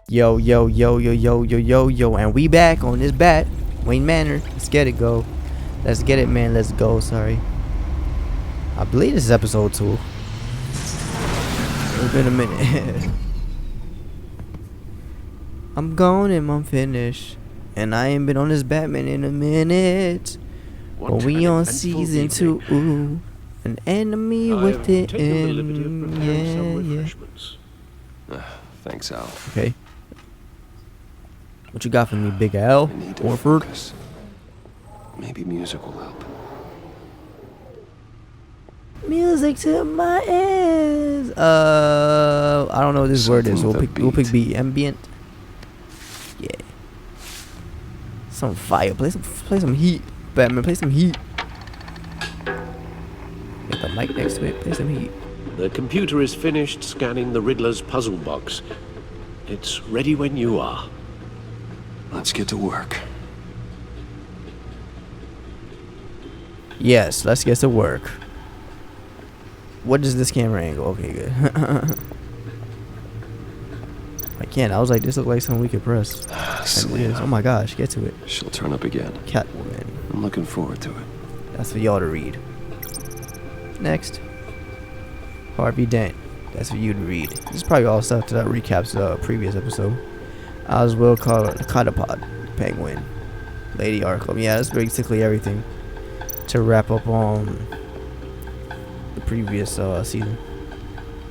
Yo, and we back on this bat, Wayne Manor. Let's get it, go. Let's get it, man. Let's go. Sorry. I believe this is episode 2. It's been a minute. I'm gone and I'm finished. And I ain't been on this Batman in a minute. But we on season 2. Ooh, an enemy within. Yeah. Thanks, Al. Okay. What you got for me, Big Al? Orford? Maybe music will help. Music to my ears. I don't know what this word is. We'll pick B. Ambient. Yeah. Some fire. Play some heat. Batman, play some heat. Get the mic next to it. Play some heat. The computer is finished scanning the Riddler's puzzle box. It's ready when you are. Let's get to work. Yes, let's get to work. What is this camera angle? Okay, good. I can't. I was like, this looks like something we could press. Oh my gosh, get to it. She'll turn up again. Catwoman. I'm looking forward to it. That's for y'all to read. Next. Harvey Dent. That's for you to read. This is probably all stuff that recaps the previous episode. As well called the Cotapod, Penguin, Lady Arkham. Yeah, that's basically everything to wrap up on the previous season.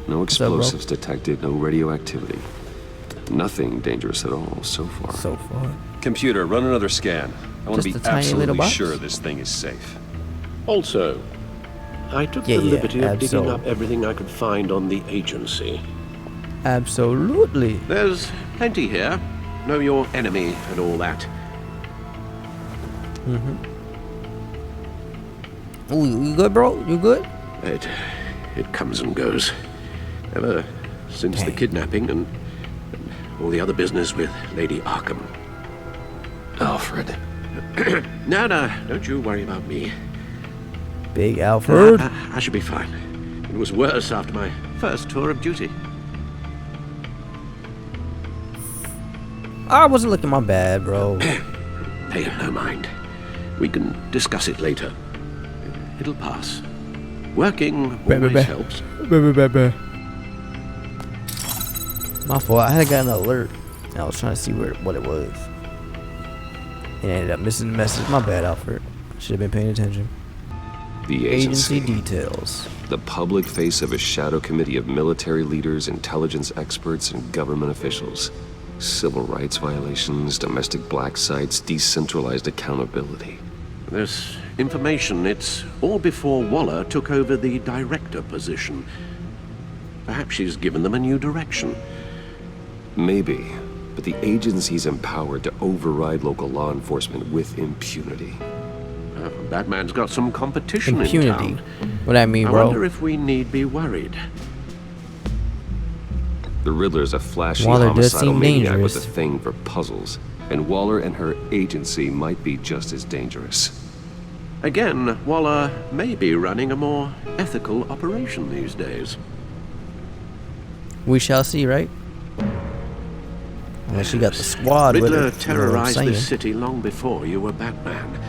No explosives detected, no radioactivity. Nothing dangerous at all so far. Computer, run another scan. I want to be absolutely box? sure this thing is safe. Also, I took the liberty of digging up everything I could find on the agency. Absolutely. There's plenty here. Know your enemy and all that. Ooh, you good, bro? You good? It comes and goes. Ever since the kidnapping and all the other business with Lady Arkham. Alfred. No, don't you worry about me. Big Alfred. I should be fine. It was worse after my first tour of duty. I wasn't looking my bad, bro. Pay it no mind. We can discuss it later. It'll pass. Working always helps. My fault. I had gotten an alert. And I was trying to see what it was. And I ended up missing the message. My bad, Alfred. Should have been paying attention. The Agency details. The public face of a shadow committee of military leaders, intelligence experts, and government officials. Civil rights violations, domestic black sites, decentralized accountability. This information, it's all before Waller took over the director position. Perhaps she's given them a new direction. Maybe, but the agency's empowered to override local law enforcement with impunity. Batman's got some competition Impunity. in town. What I mean, bro? I wonder if we need be worried. The Riddler's a flashy Waller does homicidal seem maniac dangerous. with a thing for puzzles, and Waller and her agency might be just as dangerous. Again, Waller may be running a more ethical operation these days. We shall see, right? Unless she got the squad with her. Riddler terrorized this city long before you were Batman.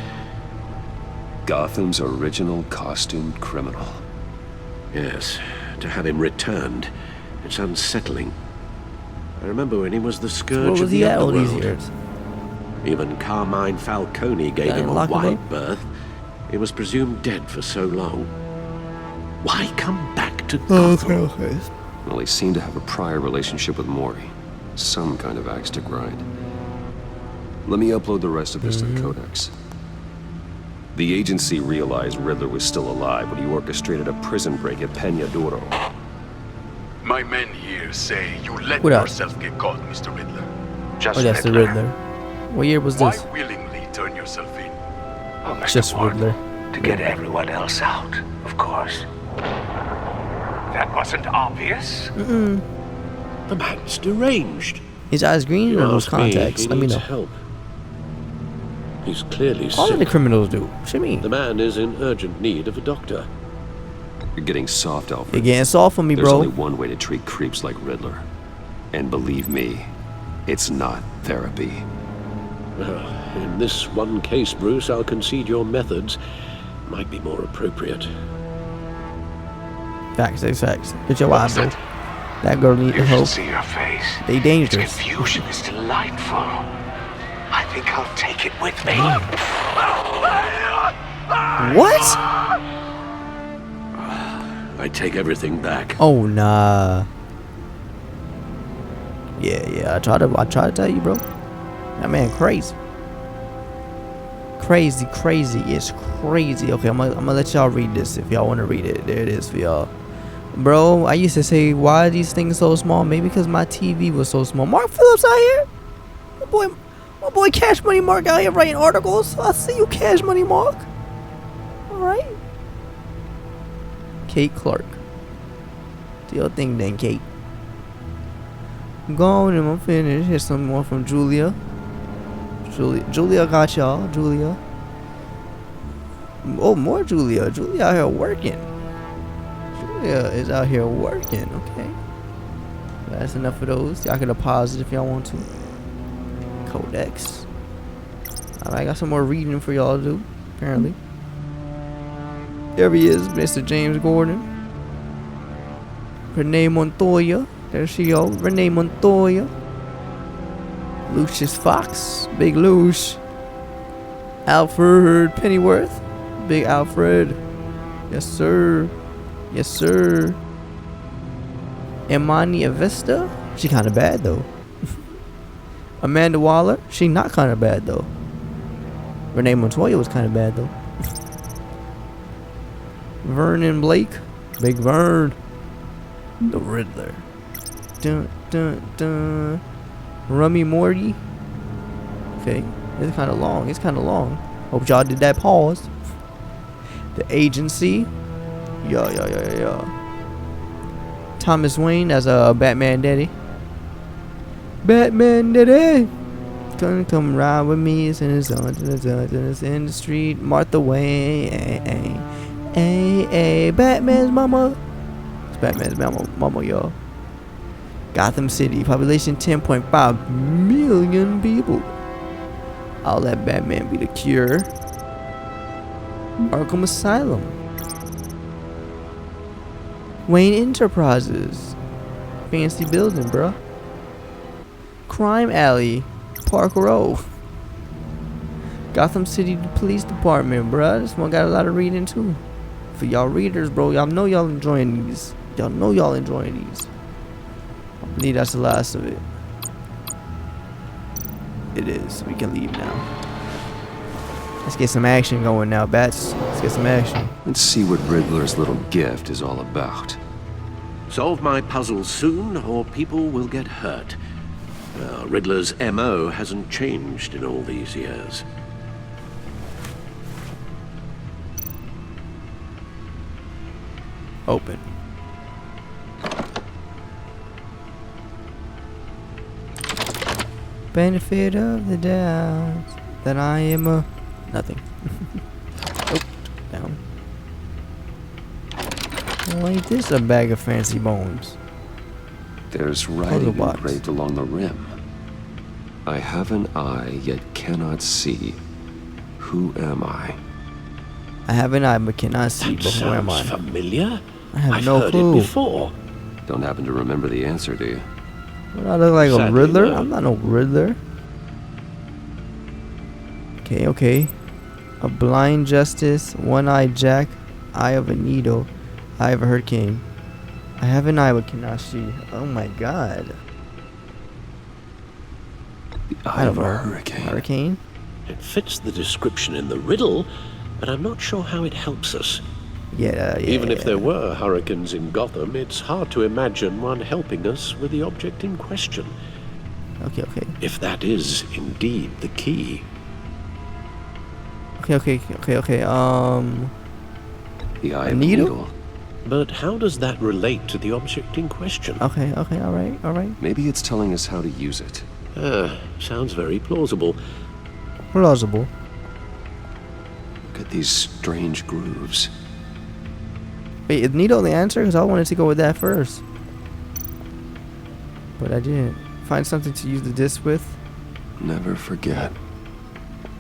Gotham's original costumed criminal. Yes, to have him returned, it's unsettling. I remember when he was the scourge What of was the he at all these underworld. years? Even Carmine Falcone gave Got him a locked him wide up? berth. He was presumed dead for so long. Why come back to Gotham? Well, he seemed to have a prior relationship with Maury. Some kind of axe to grind. Let me upload the rest of this to the Codex. The agency realized Riddler was still alive when he orchestrated a prison break at Peña Duro. My men here say you let What up? yourself get caught, Mr. Riddler. Just Oh, that's the Riddler. What year was this? Why willingly turn yourself in? Just Riddler. To get everyone else out, of course. That wasn't obvious. The man's deranged. His eyes green You or those ask me, contacts? he Let me needs know. help. He's clearly All sick. of the criminals do. What you mean? The man is in urgent need of a doctor. You're getting soft, Alfred. You're getting soft on me, There's bro. only one way to treat creeps like Riddler. And believe me, it's not therapy. In this one case, Bruce, I'll concede your methods might be more appropriate. Facts. Get your eyes, bro. What's That girl need You the should help. see your face. They Its dangerous. confusion is delightful. I think I'll take it with me. What? I take everything back. Oh nah. Yeah. I try to tell you, bro. That man crazy. Crazy. It's crazy. Okay, I'm gonna let y'all read this if y'all want to read it. There it is for y'all. Bro, I used to say, why are these things so small? Maybe because my TV was so small. Mark Phillips out here. My boy Cash Money Mark out here writing articles. I see you, Cash Money Mark. Alright. Kate Clark. Do your thing then, Kate. I'm going and I'm finished. Here's some more from Julia. Julia got y'all. Julia. Oh, more Julia. Julia out here working. Julia is out here working. Okay. That's enough of those. Y'all can pause it if y'all want to. Codex. Alright, I got some more reading for y'all to do, apparently. There he is, Mr. James Gordon. Renee Montoya. There she go. Renee Montoya. Lucius Fox. Big Luce. Alfred Pennyworth. Big Alfred. Yes, sir. Imani Avesta. She kind of bad, though. Amanda Waller. She not kind of bad, though. Renee Montoya was kind of bad, though. Vernon Blake. Big Vern. The Riddler. Dun. Rummy Morty. Okay. It's kind of long. Hope y'all did that pause. The Agency. Yeah. Thomas Wayne as a Batman Daddy. Gonna come ride with me. It's in the street. Martha Wayne. Hey, Batman's mama. It's Batman's mama, y'all. Gotham City, population 10.5 million people. I'll let Batman be the cure. Arkham Asylum. Wayne Enterprises. Fancy building, bruh. Crime Alley. Park Row. Gotham City Police Department, bruh. This one got a lot of reading too. For y'all readers, bro, y'all know y'all enjoying these. I believe that's the last of it. It is. We can leave now. Let's get some action going now, bats. Let's get some action. Let's see what Riddler's little gift is all about. Solve my puzzles soon, or people will get hurt. Riddler's MO hasn't changed in all these years. Open. Benefit of the doubt that I am a nothing. Oh, down. Well, ain't this a bag of fancy bones? There's writing box. engraved along the rim. I have an eye, yet cannot see. Who am I? I have an eye but cannot see. That But who am I? sounds familiar. I have I've no heard clue. it before. Don't happen to remember the answer, do you? What, I look like a Sadly, Riddler? no. I'm not no Riddler. Okay. A blind justice, one-eyed Jack, eye of a needle, eye of a hurricane. I have an eye but cannot see. Oh my god. The eye of a hurricane. Hurricane? It fits the description in the riddle, but I'm not sure how it helps us. Yeah. Even if there were hurricanes in Gotham, it's hard to imagine one helping us with the object in question. Okay. If that is indeed the key. Okay. The eye A of a needle? needle. But how does that relate to the object in question? Okay, alright. Maybe it's telling us how to use it. Sounds very plausible. Plausible. Look at these strange grooves. Wait, is Needle the answer? Because I wanted to go with that first. But I didn't. Find something to use the disc with. Never forget.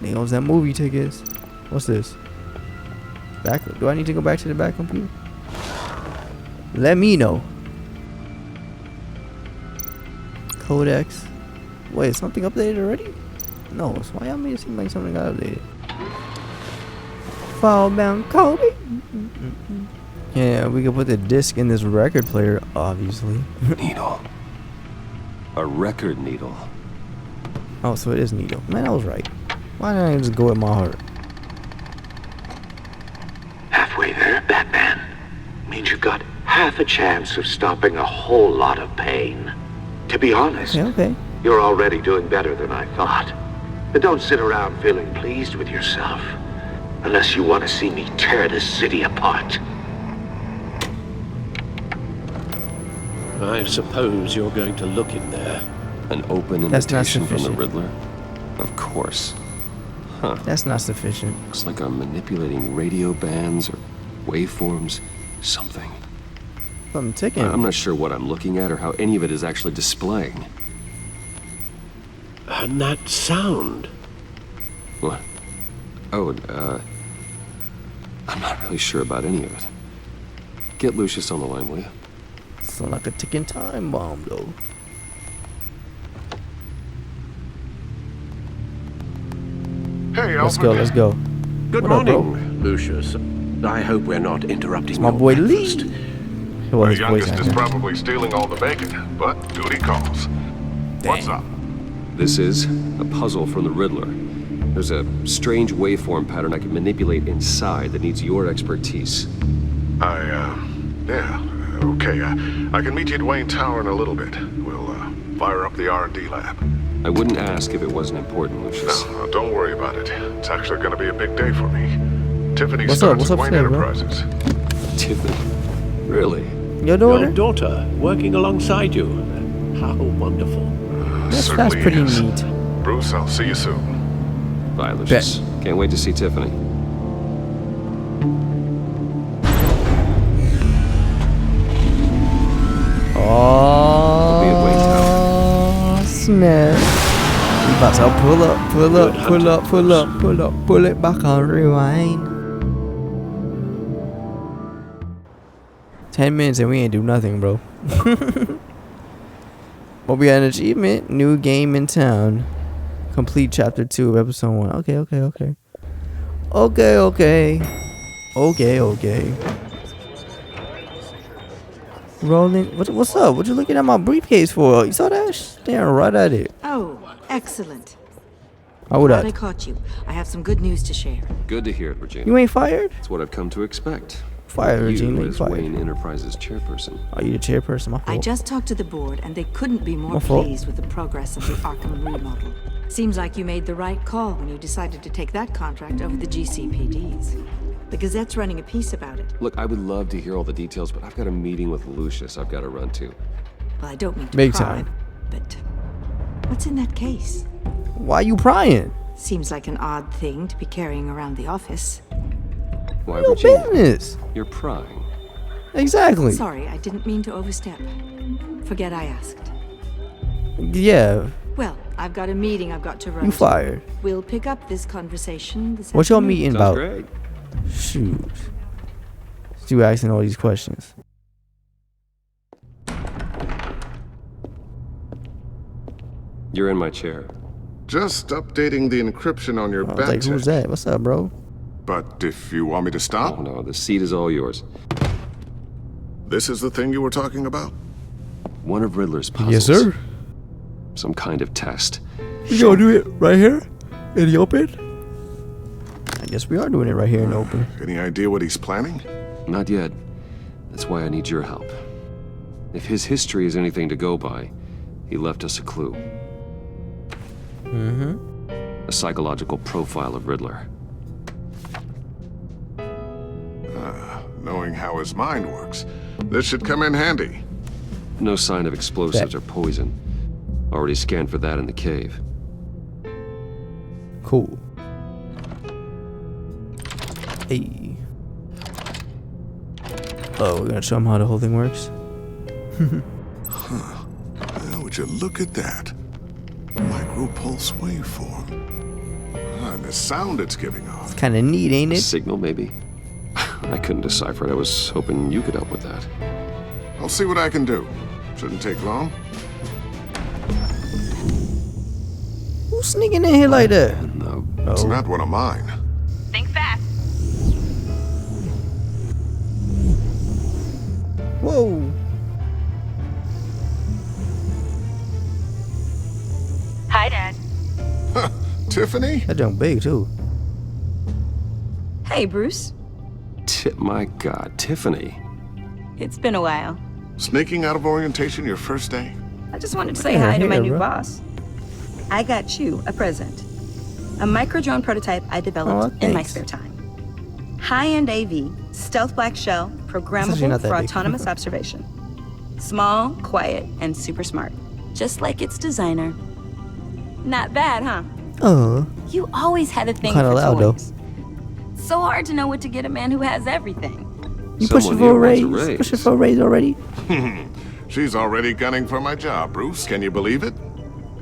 Nails that movie tickets. What's this? Back? Do I need to go back to the back computer? Let me know. Codex. Wait, is something updated already? No, so why y'all made it seem like something got updated? Fall bound Kobe. Yeah, we can put the disc in this record player, obviously. Needle. A record needle. Oh, so it is Needle. Man, I was right. Why didn't I just go with my heart? Halfway there, Batman. Means you've got half a chance of stopping a whole lot of pain. To be honest, Okay. you're already doing better than I thought. But don't sit around feeling pleased with yourself. Unless you want to see me tear this city apart. I suppose you're going to look in there. An open That's not invitation from the sufficient. Riddler? Of course. Huh. That's not sufficient. Looks like I'm manipulating radio bands or waveforms. Something. Something ticking. I'm not sure what I'm looking at or how any of it is actually displaying. And that sound. What? Oh, I'm not really sure about any of it. Get Lucius on the line, will you? Sound like a ticking time bomb, though. Hey, Let's Alfred. go, let's go. Good What up, bro? morning, Lucius. I hope we're not interrupting My your boy breakfast. Lee. The Well, his voice youngest is actor. probably stealing all the bacon, but duty calls. What's up? This is a puzzle from the Riddler. There's a strange waveform pattern I can manipulate inside that needs your expertise. Yeah, okay. I can meet you at Wayne Tower in a little bit. We'll, fire up the R&D lab. I wouldn't ask if it wasn't important, Lucius. No, don't worry about it. It's actually gonna be a big day for me. Tiffany What's up? starts What's at up Wayne today, bro? Enterprises. Tiffany? Really? Your daughter? Your daughter working alongside you. How wonderful. That's Certainly pretty is. neat. Bruce, I'll see you soon. Bye, Lucius. Can't wait to see Tiffany. Be at Wayne Oh, snap. We about to pull it back on rewind. 10 minutes and we ain't do nothing, bro. But we got an achievement. New game in town. Complete chapter 2 of episode 1. Okay. Rolling. What's up? What you looking at my briefcase for? You saw that? Staring right at it. Oh, excellent. How would Glad I I? caught you. I have some good news to share. Good to hear it, Regina. You ain't fired? That's what I've come to expect. Fired, Regina. You You as fired. Wayne Enterprises chairperson. Are you the chairperson? My I fault. just talked to the board, and they couldn't be more My fault. pleased with the progress of the Arkham remodel. Seems like you made the right call when you decided to take that contract over the GCPD's. The Gazette's running a piece about it. Look, I would love to hear all the details, but I've got a meeting with Lucius I've got to run to. Well, I don't mean to Big pry, time. but what's in that case? Why you prying? Seems like an odd thing to be carrying around the office. Why, Your Regina? business. You're prying. Exactly. Sorry, I didn't mean to overstep. Forget I asked. Yeah. Well, I've got a meeting I've got to run You to. fired. We'll pick up this conversation this What y'all afternoon. meeting Sounds about? great. Shoot. You asking all these questions. You're in my chair. Just updating the encryption on your I was bat like, who's tech. that? What's up, bro? But if you want me to Oh stop, no, the seat is all yours. this is the thing you were talking about? One of Riddler's puzzles. Yes, sir. Some kind of test. We gonna do it right here in the open? I guess we are doing it right here in the open. Any idea what he's planning? Not yet. That's why I need your help. If his history is anything to go by, he left us a clue. A psychological profile of Riddler. Knowing how his mind works, this should come in handy. No sign of explosives or poison. Already scanned for that in the cave. Cool. Hey. Oh, we're gonna show him how the whole thing works. Well, would you look at that? Micropulse waveform. And the sound it's giving off. It's kind of neat, ain't it? Signal, maybe? I couldn't decipher it. I was hoping you could help with that. I'll see what I can do. Shouldn't take long. Who's sneaking in here like that? No. It's not one of mine. Think fast. Whoa. Hi, Dad. Tiffany? That junk big too. Hey, Bruce. My God, Tiffany. It's been a while. Sneaking out of orientation your first day? I just wanted to say at her hi to my hair, new bro. boss. I got you a present. A micro-drone prototype I developed in my thanks. spare time. High-end AV, stealth black shell, actually programmable not that for big. autonomous observation. Small, quiet, and super smart. Just like its designer. Not bad, huh? You always had a thing Kinda for loud, though. toys. So hard to know what to get a man who has everything. You pushing Someone for a here raise? wants a raise. Pushing for a raise already? She's already gunning for my job, Bruce. Can you believe it?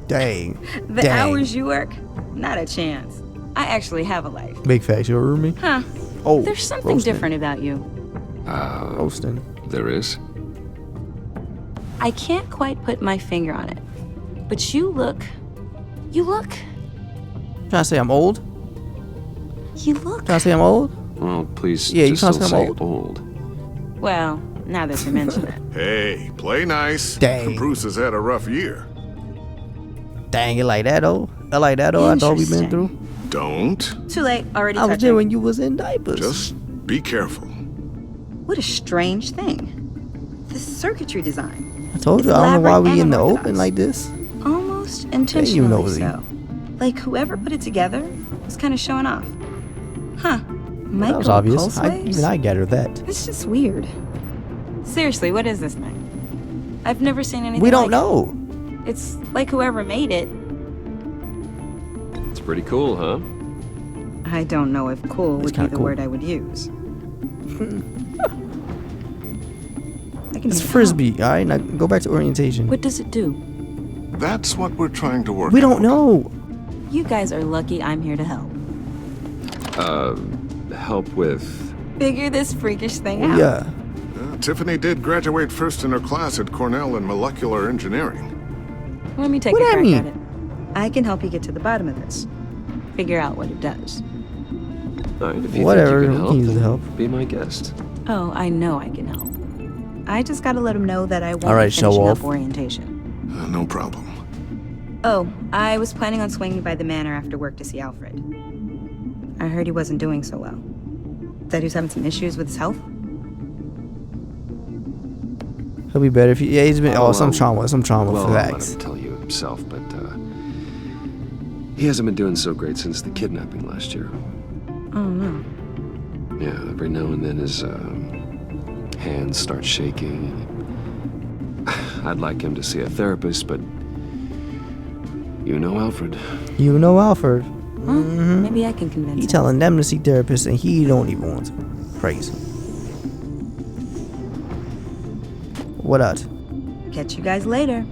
Dang. The Dang. hours you work, not a chance. I actually have a life. Big facts, you remember me? Huh. Oh, There's something roasting. different about you. Roasting. There is? I can't quite put my finger on it. But you look. Trying to say I'm old? Trying to say I'm old? Well, please Yeah, you just can't don't say say I'm old. Well, now that you mention it. Hey, play nice. Dang. Bruce has had a rough year. Dang, it like that though? I like that though? I thought we been Interesting. through. Don't. Too late, already I was touching. there when you was in diapers. Just be careful. What a strange thing. The circuitry design. I told you, It's I don't know why elaborate we and in the unorthodox. open like this. Almost intentionally nosy. so. Like whoever put it together was kind of showing off. Huh. That was obvious. Pulse waves? Even I gathered that. It's just weird. Seriously, what is this thing? I've never seen anything We don't like know. it. It's like whoever made it. It's pretty cool, huh? I don't know if cool would be kinda the cool. word I would use. I can It's need frisbee, alright? Now go back to orientation. help. What does it do? That's what we're trying to work We don't out. know. You guys are lucky I'm here to help. Help with... Figure this freakish thing out. Yeah. Tiffany did graduate first in her class at Cornell in molecular engineering. Let me take What a I crack mean? at it. I can help you get to the bottom of this. Figure out what it does. All right, if you Whatever, think we you can can use the help, help. then be my guest. Oh, I know I can help. I just gotta let him know that I won't All right, be show finishing off. up orientation. No problem. Oh, I was planning on swinging by the manor after work to see Alfred. I heard he wasn't doing so well. That he was having some issues with his health. He'll be better if he. Yeah, he's been. Oh, some well, trauma Well, for I'll let facts. him tell you himself, but he hasn't been doing so great since the kidnapping last year. Oh no. Yeah, every now and then his hands start shaking. I'd like him to see a therapist, but you know Alfred. You know Alfred. Well, maybe I can convince He him. telling them to see therapists and he don't even want to. Crazy. What else? Catch you guys later.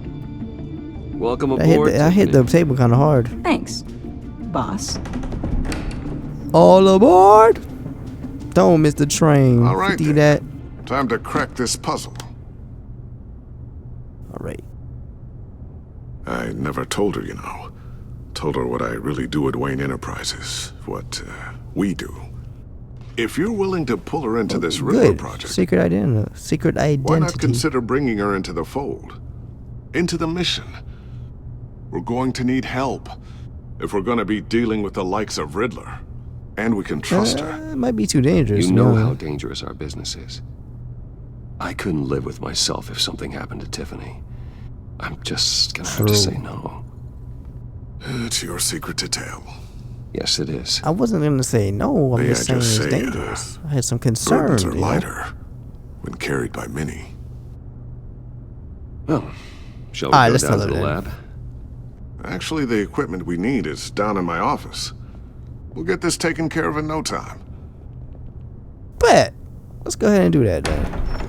Welcome I hit aboard. the Tiffany. table kind of hard. Thanks, boss. All aboard! Don't miss the train. All right, 50 then. that. Time to crack this puzzle. All right. I never told her, you know. Told her what I really do at Wayne Enterprises. What we do. If you're willing to pull her into this Riddler Good. project, Secret identity. Secret why not identity. consider bringing her into the fold? Into the mission? We're going to need help if we're going to be dealing with the likes of Riddler. And we can trust her. It might be too dangerous. You know no. how dangerous our business is. I couldn't live with myself if something happened to Tiffany. I'm just gonna have to say no. It's your secret to tell. Yes, it is. I wasn't gonna say no. I'm May just I saying just it's say, dangerous. I had some concern. Burdens are you know? lighter when carried by many. Well, shall we All right, go let's down tell to her the then. lab? Actually, the equipment we need is down in my office. We'll get this taken care of in no time. Bet. Let's go ahead and do that then.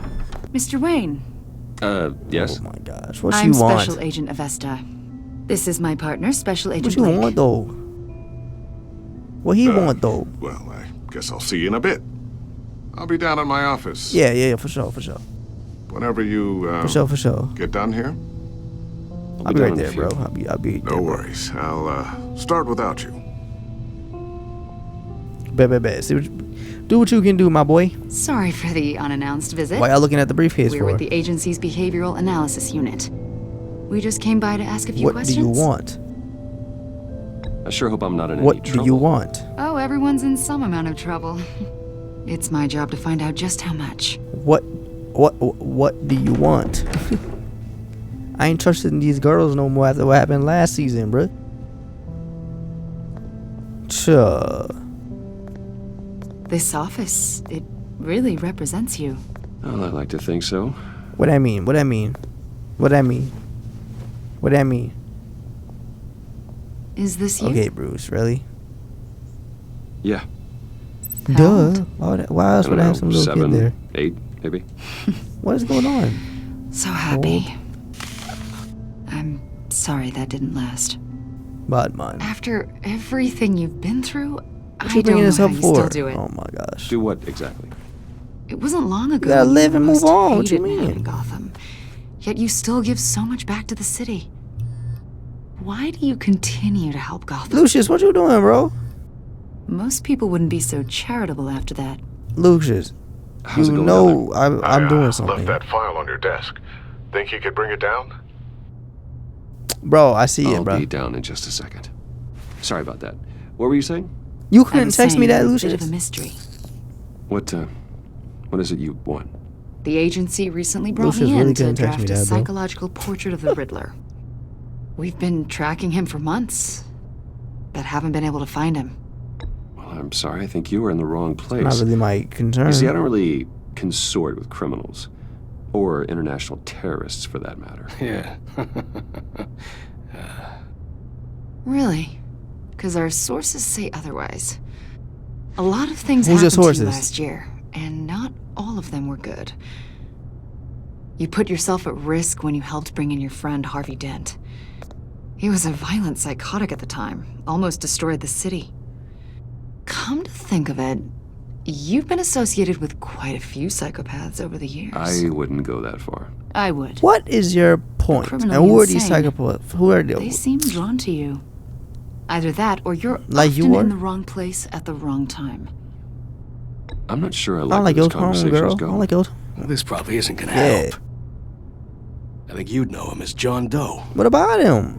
Mr. Wayne. Yes? Oh my gosh. What I'm you want? Special Agent Avesta. This is my partner, Special Agent What you Blake. want though? What he want though? Well, I guess I'll see you in a bit. I'll be down in my office. Yeah, for sure. Whenever you, For sure. get done here. I'll be right down in a there, few. bro. I'll be No worries. I'll, start without you. Bet. Do what you can do, my boy. Sorry for the unannounced visit. Why y'all looking at the briefcase We're for? with the agency's behavioral analysis unit. We just came by to ask a few What questions. do you want? I sure hope I'm not in any What trouble. do you want? Oh, everyone's in some amount of trouble. It's my job to find out just how much. What do you want? I ain't trusting these girls no more after what happened last season, bruh. Sure. This office, it really represents you. Well, I like to think so. What I mean? Is this you? Okay, Bruce, really? Yeah. Duh. Why else would I have some little 7, kid there? 8, maybe. What is going on? So happy. I'm sorry that didn't last. But man, After everything you've been through, I you don't bringing know this how up you for? still do it. Oh my gosh. Do what exactly? It wasn't long ago. gotta live and were move most on, what you hated man mean? in Gotham. Yet you still give so much back to the city. Why do you continue to help Gotham? Lucius, what you doing, bro? Most people wouldn't be so charitable after that. Lucius, How's it you going know I'm doing left something. that file on your desk. Think you could bring it down? Bro, I see it, I'll bro. be down in just a second. Sorry about that. What were you saying? You I couldn't was text me saying that, it's a bit Lucius? of a mystery. What is it you want? The agency recently brought Lucius me really in to couldn't text draft me a that, bro. psychological portrait of the Riddler. We've been tracking him for months, but haven't been able to find him. Well, I'm sorry. I think you were in the wrong place. Not really my concern. You see, I don't really consort with criminals. Or international terrorists, for that matter. Yeah. Really? Because our sources say otherwise. A lot of things Who's your happened to you sources? last year, and not all of them were good. You put yourself at risk when you helped bring in your friend Harvey Dent. He was a violent psychotic at the time, almost destroyed the city. Come to think of it, you've been associated with quite a few psychopaths over the years. I wouldn't go that far. I would. What is your point? And Criminally who are these insane. psychopaths? Who are They they? seem drawn to you. Either that, or you're Like often you are? in the wrong place at the wrong time. I'm not sure I I like don't where like this your tone, conversation's girl. I going. don't like your Well, this probably isn't gonna Yeah. help. I think you'd know him as John Doe. What about him?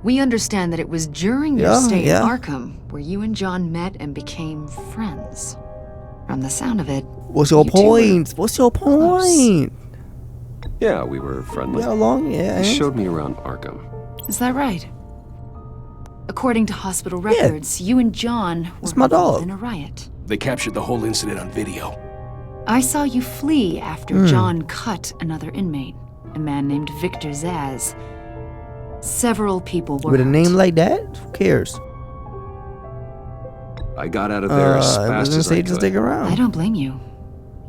We understand that it was during your Yeah, stay yeah. in Arkham where you and John met and became friends. From the sound of it, What's your you two were point? What's your point? Yeah, we were friendly. How long? Yeah. He showed me around Arkham. Is that right? According to hospital records, you and John were It's my involved dog. in a riot. They captured the whole incident on video. I saw you flee after Hmm. John cut another inmate, a man named Victor Zaz. Several people were With a hurt. name like that? Who cares? I got out of there as I fast was gonna as I say could. just stick around. I don't blame you.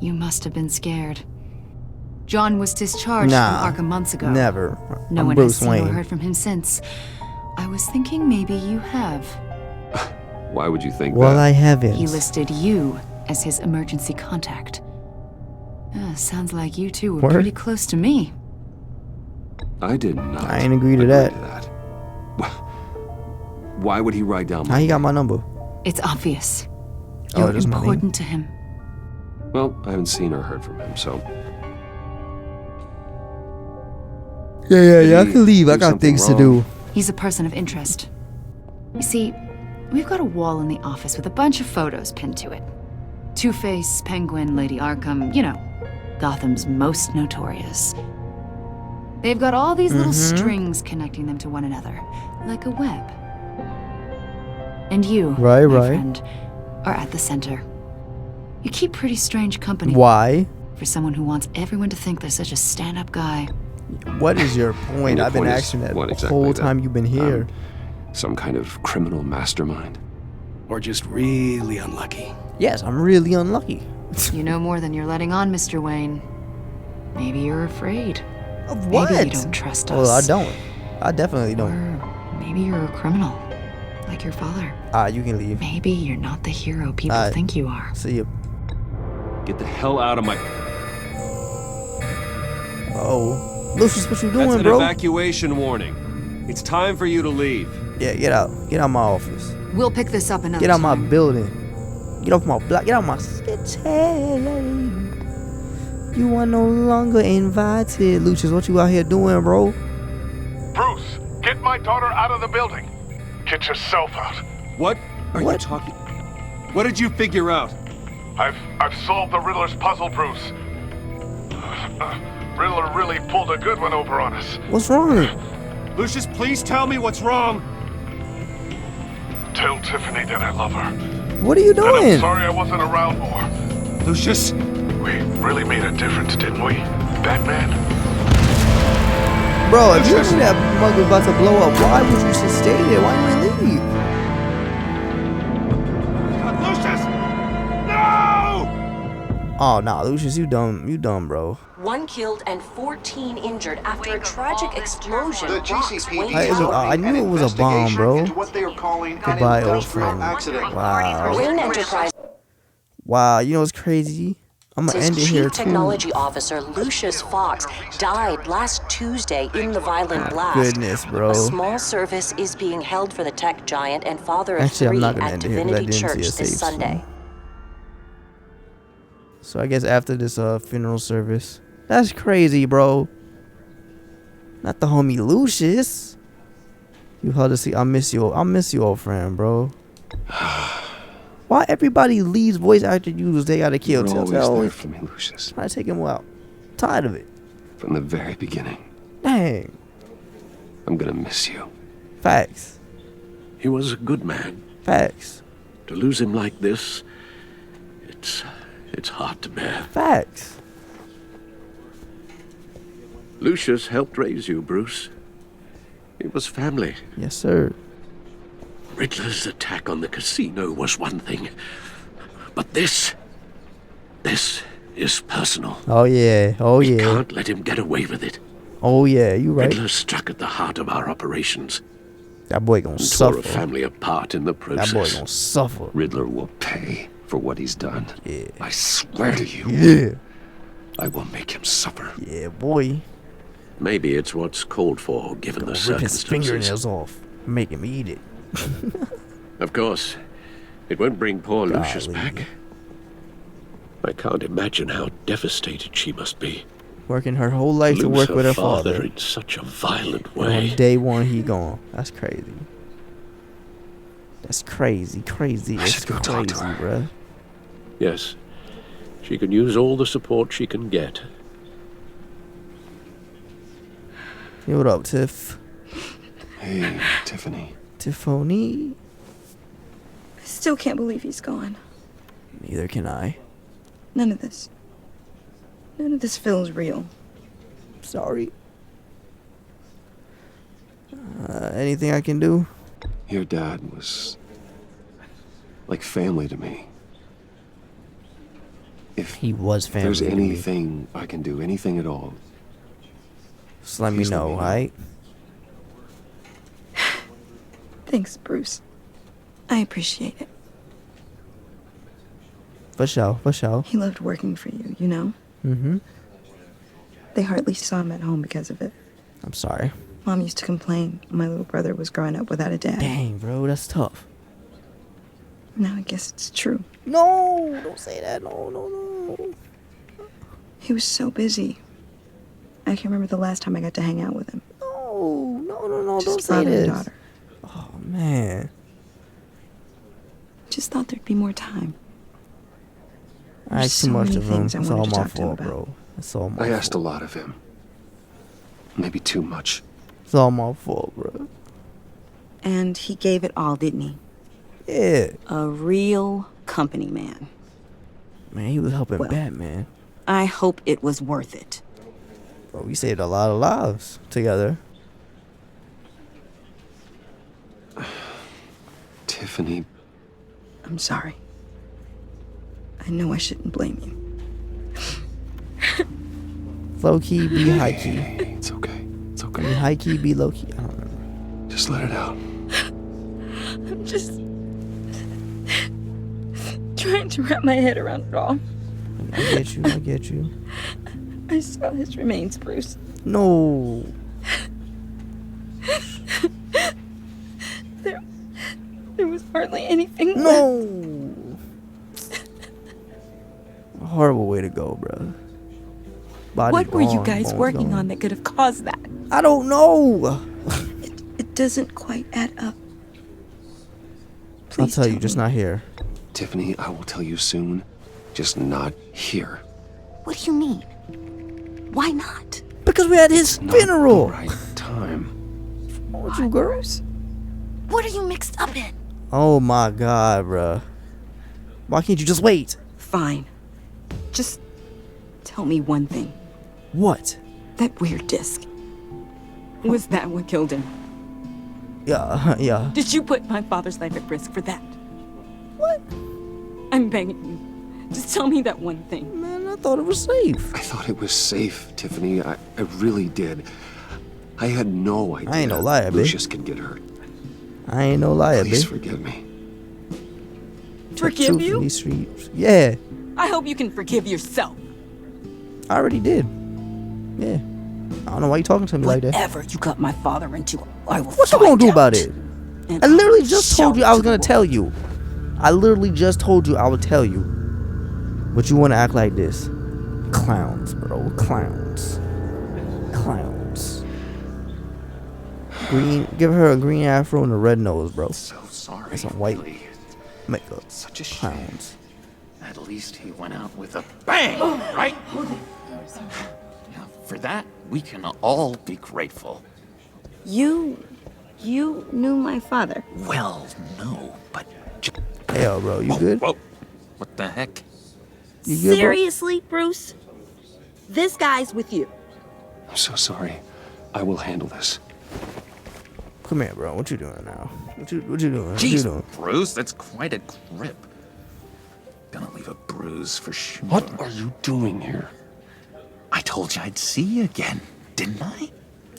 You must have been scared. John was discharged Nah, from Arkham months ago. Never. No I'm one Bruce has seen or Wayne. heard from him since. I was thinking maybe you have. Why would you think Well, that? I haven't. He listed you as his emergency contact. Sounds like you two were Word? pretty close to me. I did not. I ain't agree to that. Why would he write down How my he got my number? It's obvious. Oh, You're just my name? important to him. Well, I haven't seen or heard from him, so... Yeah. I Did he can leave. I do got something things to wrong? do. He's a person of interest. You see, we've got a wall in the office with a bunch of photos pinned to it. Two-Face, Penguin, Lady Arkham, you know, Gotham's most notorious. They've got all these little strings connecting them to one another, like a web. And you, Right. friend, are at the center. You keep pretty strange company Why? for someone who wants everyone to think they're such a stand-up guy. What is your point? Your I've been point is asking that what the exactly? whole That time you've been here. Some kind of criminal mastermind? Or just really unlucky. Yes, I'm really unlucky. You know more than you're letting on, Mr. Wayne. maybe you're afraid. Of what? Maybe you don't trust us. Well, I don't. I definitely don't. Or maybe you're a criminal, like your father. You can leave. Maybe you're not the hero people think you are. See you. Get the hell out of my... Oh, Lucius, what you doing, That's an bro? evacuation warning. It's time for you to leave. Yeah, get out. Get out my office. We'll pick this up another Get out time. my building. Get off my block. Get out my city. You are no longer invited. Lucius, what you out here doing, bro? Bruce, get my daughter out of the building. Get yourself out. What are you talking... What did you figure out? I've solved the Riddler's puzzle, Bruce. Riddler really pulled a good one over on us. What's wrong? Lucius, please tell me what's wrong. Tell Tiffany that I love her. What are you And doing? I'm sorry I wasn't around more. Lucius? We really made a difference, didn't we, Batman? Bro, if you knew that mug was about to blow up, why would you just stay there? Why you ain't leave? Lucius! No! Oh, nah, Lucius, you dumb. You dumb, bro. 1 killed and 14 injured after a tragic explosion. The GCPD I knew it was a bomb, bro. Goodbye, old friend. Wow. Wayne Enterprise. Wow, you know what's crazy? I'm gonna end it here Chief too. Technology Officer Lucius Fox died last Tuesday in the violent blast. Goodness, bro. A small service is being held for the tech giant and father of Actually, I'm 3 not gonna at end it here 'cause I Divinity didn't see a Church save this Sunday. So I guess after this funeral service. That's crazy, bro. Not the homie Lucius. You hard to see. I miss you, old friend, bro. Why everybody leaves voice actor users they gotta kill? You're always there for me, Lucius. Try to take him out. Tired of it. From the very beginning. Dang. I'm gonna miss you. Facts. He was a good man. Facts. To lose him like this, it's hard to bear. Facts. Lucius helped raise you, Bruce. It was family. Yes, sir. Riddler's attack on the casino was one thing, but this is personal. Oh yeah. Oh We yeah. can't let him get away with it. Oh yeah. You right. Riddler struck at the heart of our operations. That boy gonna And suffer. tore a family apart in the process. That boy gonna suffer. Riddler will pay for what he's done. Yeah. I swear to you. Yeah. I will make him suffer. Yeah, boy. Maybe it's what's called for, given the Rip his circumstances. fingernails off. Make him eat it. Of course, it won't bring poor Lucius Golly. back. I can't imagine how devastated she must be. Working her whole life to Lose work with her father father. in such a violent And way. on day one, he gone. That's crazy. That's crazy. Crazy. I It's should go crazy, talk to her. bruh. Yes, she can use all the support she can get. Hey, what up, Tiff? Hey, Tiffany. Tiffany? I still can't believe he's gone. Neither can I. None of this feels real. Sorry. Anything I can do? Your dad was like family to me. If He was family. there's to me. anything I can do, anything at all, Just let me Please let know, me know. alright? Thanks, Bruce. I appreciate it. For sure, for sure. He loved working for you, you know? Mm-hmm. They hardly saw him at home because of it. I'm sorry. Mom used to complain when my little brother was growing up without a dad. Dang, bro, that's tough. Now I guess it's true. No, don't say that. No. He was so busy. I can't remember the last time I got to hang out with him. No, don't Just say father and this. daughter. Oh, man. Just thought there'd be more time. I asked too so much many of him. things I It's wanted all to my talk to him fault, about. bro. It's all my I fault. asked a lot of him. Maybe too much. It's all my fault, bro. And he gave it all, didn't he? Yeah. A real company man. Man, he was helping Well. Batman. I hope it was worth it. Bro, we saved a lot of lives together. Tiffany, I'm sorry. I know I shouldn't blame you. Low key, be high key. It's okay. It's Be okay. high key, be low key. I don't remember. Just let it out. I'm just trying to wrap my head around it all. I get you. I get you. I saw his remains, Bruce. No. There was hardly anything left. No. Horrible way to go, bro. Body What were you gone, guys bones working gone. on that could have caused that? I don't know. It doesn't quite add up. I'll Please tell you, just not here. Tiffany, I will tell you soon. Just not here. What do you mean? Why not? Because we had his Not funeral. the right time. What you girls? What are you mixed up in? Oh my god, bruh. Why can't you just wait? Fine. Just tell me one thing. What? That weird disc. Was that what killed him? Yeah, yeah. Did you put my father's life at risk for that? What? I'm begging you. Just tell me that one thing. Man, I thought it was safe. I thought it was safe, Tiffany. I really did. I had no idea I ain't no liar, Lucius could get hurt. I ain't no liar, Please bitch. forgive me. Forgive you? These streets. Yeah, I hope you can forgive yourself. I already did. Yeah. I don't know why you talking to me like that. Whatever you got my father into, I will What you find gonna do out. about it? And I literally will just show told you it I was to the gonna tell you. I literally just told you I would tell you. But you wanna act like this. Clowns, bro. Clowns. Clowns. Green, give her a green afro and a red nose, bro. So sorry. And some white really. makeup. Such a shame. Clowns. At least he went out with a bang, right? Yeah, for that, we can all be grateful. You knew my father. Well, no, but... Hey, yo, bro, you Whoa, good? Whoa. What the heck? You good, bro? Seriously, Bruce? This guy's with you. I'm so sorry. I will handle this. Come here, bro. What you doing now? What you doing? What you Jeez, doing? Bruce, that's quite a grip. Gonna leave a bruise for sure. What are you doing here? I told you I'd see you again, didn't I?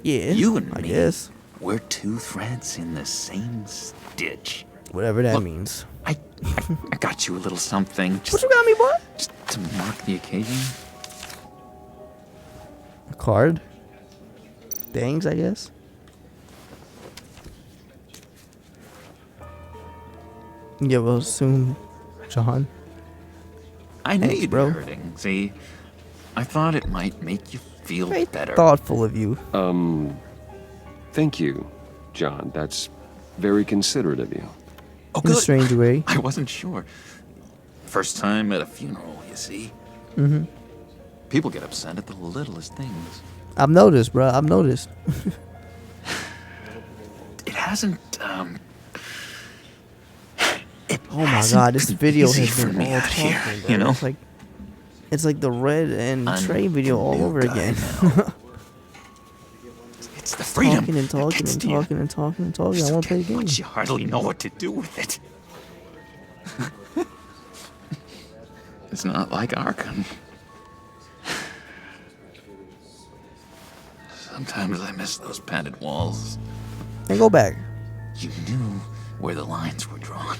Yeah, You and I me. guess. We're two threads in the same stitch. Whatever that Look, means. I got you a little something. What Just, you got me, boy? just to mark the occasion. A card? Dangs, I guess. Yeah, well, soon, John. I knew Thanks, you'd bro. be hurting. See, I thought it might make you feel Very better. thoughtful of you. Thank you, John. That's very considerate of you. Oh, In a good. strange way. I wasn't sure. First time at a funeral, you see. Mm-hmm. People get upset at the littlest things. I've noticed, bro. I've noticed. It hasn't, Oh my god, this video easy has for been me all out here, talking, bro. you know? It's like the Red and Trey video all new over guy again. now. It's the freedom Talking and that talking gets and to you. talking and talking and talking. I So want to play the game. much you hardly know what to do with it. It's not like Arkham. Sometimes I miss those padded walls. And go back. You knew where the lines were drawn.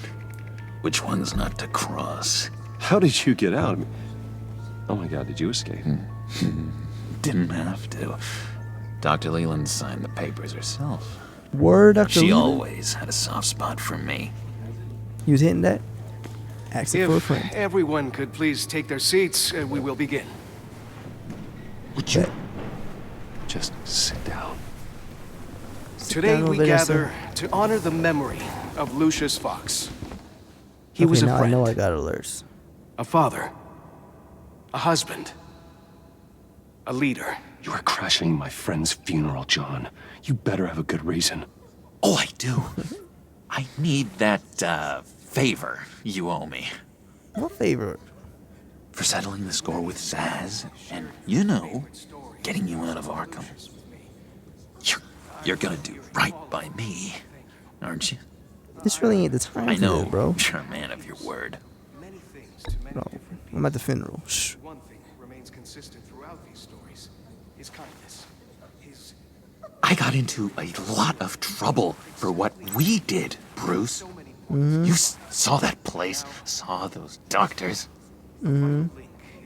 Which ones not to cross. How did you get out? Oh my god, did you escape? Didn't have to. Dr. Leland signed the papers herself. Word, Dr. She Leland? always had a soft spot for me. You was hitting that? Asking for a friend. If everyone could please take their seats, we will begin. Would you just sit down? Today down we over there, gather to honor the memory of Lucius Fox. He was a now friend, I know I got alerts. a father, a husband, a leader. You are crashing my friend's funeral, John. You better have a good reason. Oh, I do. I need that, favor you owe me. What favor? For settling the score with Zaz and, you know, getting you out of Arkham. You're gonna do right by me, aren't you? This really ain't the time I for know, this, bro. you're a man of your word. No, I'm at the funeral. Shh. throughout these stories. His kindness, his... I got into a lot of trouble for what we did, Bruce. You saw that place, saw those doctors. Link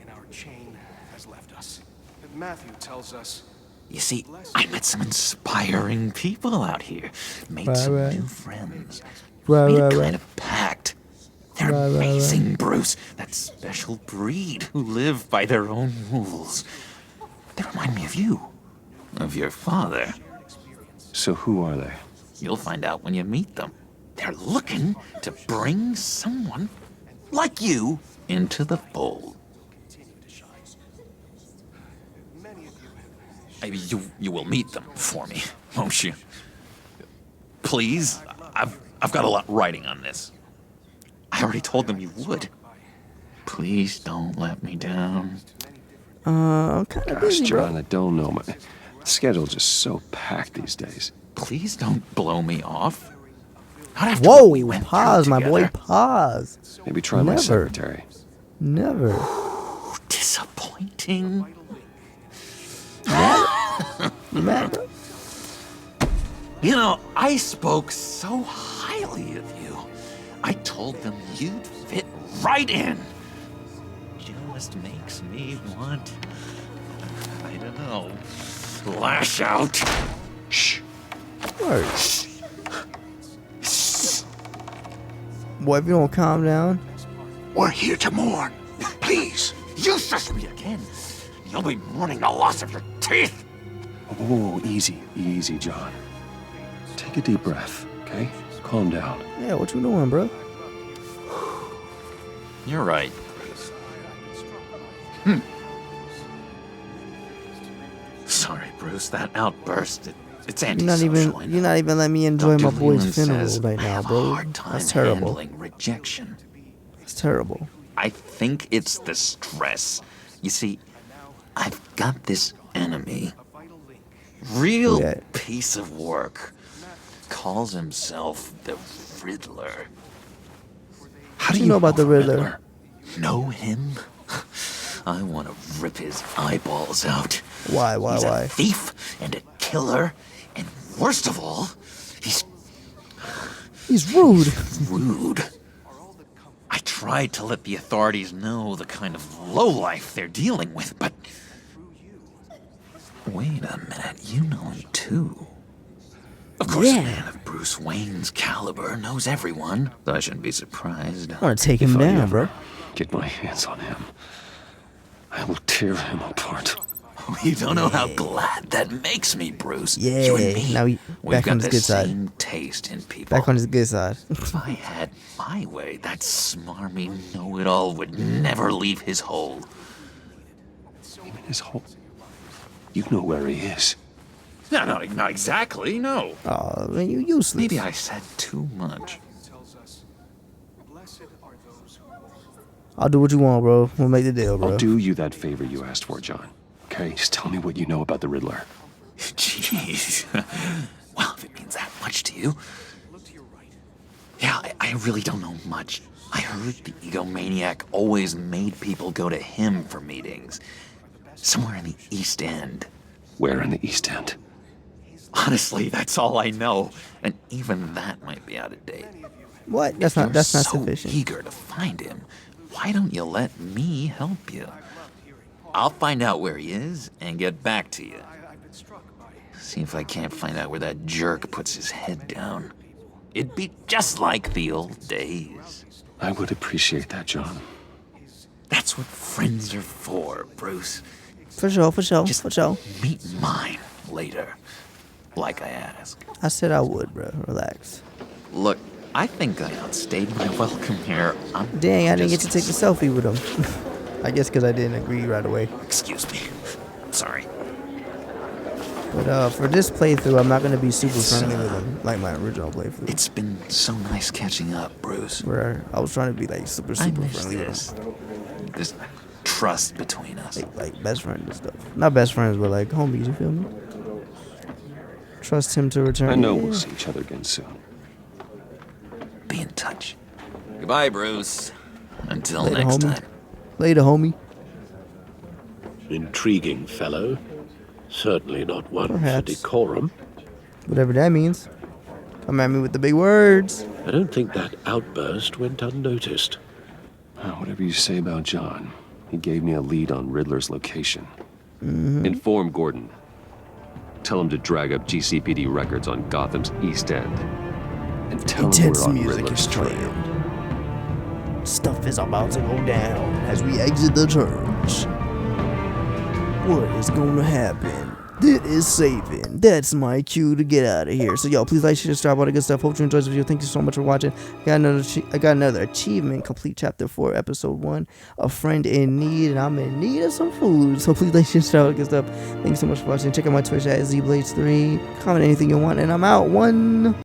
in our chain has left us. Matthew tells us... You see, I met some inspiring people out here. Made some new friends. Made a kind of pact. They're amazing, Bruce. That special breed who live by their own rules. They remind me of you. Of your father. So who are they? You'll find out when you meet them. They're looking to bring someone like you into the fold. You will meet them for me, won't you? Please? I've got a lot riding on this. I already told them you would. Please don't let me down. I'm kind of busy, John, bro. I don't know. My schedule's just so packed these days. Please don't blow me off. Whoa, pause, my boy, pause. Maybe try my secretary. Never. Disappointing. You mad, bro? You know, I spoke so highly of you. I told them you'd fit right in. Just makes me want, I don't know, lash out. Shh. Word. Boy, if you don't calm down. We're here to mourn. Please, you shush me again. You'll be mourning the loss of your teeth. Oh, easy, John. Take a deep breath, okay? Calm down. Yeah, what you doing, bro? You're right. Sorry, Bruce. That outburst, it's antisocial. You're not even letting me enjoy Dr. my boy's Leland funeral says right I now, have bro. a hard time That's terrible. handling rejection. It's terrible. I think it's the stress. You see, I've got this enemy. Real piece of work. Calls himself the Riddler. How do you know about the Riddler? Know him? I want to rip his eyeballs out. Why? He's a thief and a killer, and worst of all, he's rude. Rude. I tried to let the authorities know the kind of lowlife they're dealing with, but... Wait a minute, you know him too. Of course, a man of Bruce Wayne's caliber knows everyone, so I shouldn't be surprised. I want to take him down, bro. Get my hands on him. I will tear him apart. You don't know how glad that makes me, Bruce. Yeah, you and me, now we've back got on his the good side. same taste in people. Back on his good side. If I had my way, that smarmy know-it-all would never leave his hole. His hole? You know where he is. No, not exactly, no. Oh, man, you useless. Maybe I said too much. I'll do what you want, bro. We'll make the deal, bro. I'll do you that favor you asked for, John. Okay, just tell me what you know about the Riddler. Jeez. Well, if it means that much to you. Yeah, I really don't know much. I heard the egomaniac always made people go to him for meetings. Somewhere in the East End. Where in the East End? Honestly, that's all I know. And even that might be out of date. What? That's not sufficient. Eager to find him. Why don't you let me help you? I'll find out where he is and get back to you. See if I can't find out where that jerk puts his head down. It'd be just like the old days. I would appreciate that, John. That's what friends are for, Bruce. For sure. Just meet mine later, like I asked. I said I would, bro. Relax. Look, I think I outstayed my welcome here. Dang, I didn't get to take the selfie with him. I guess because I didn't agree right away. Excuse me. Sorry. But for this playthrough, I'm not going to be super friendly with him, like my original playthrough. It's been so nice catching up, Bruce. Where I was trying to be like super friendly with him. This trust between us. Like best friends and stuff. Not best friends, but like homies, you feel me? Trust him to return. I know we'll see each other again soon. Be in touch. Goodbye, Bruce. Until Later, next homie. time. Later, homie. Intriguing fellow. Certainly not one Perhaps. for decorum. Whatever that means. Come at me with the big words. I don't think that outburst went unnoticed. Whatever you say about John, he gave me a lead on Riddler's location. Inform Gordon. Tell him to drag up GCPD records on Gotham's East End. And tell him we're on Riddler's trail. Stuff is about to go down as we exit the church. What is going to happen? That is saving. That's my cue to get out of here. So, y'all, please like, share, subscribe, all that good stuff. Hope you enjoyed this video. Thank you so much for watching. I got another achievement. Complete Chapter 4, Episode 1. A friend in need, and I'm in need of some food. So, please like, share, subscribe, all that good stuff. Thank you so much for watching. Check out my Twitch at ZBlades3. Comment anything you want, and I'm out. 1.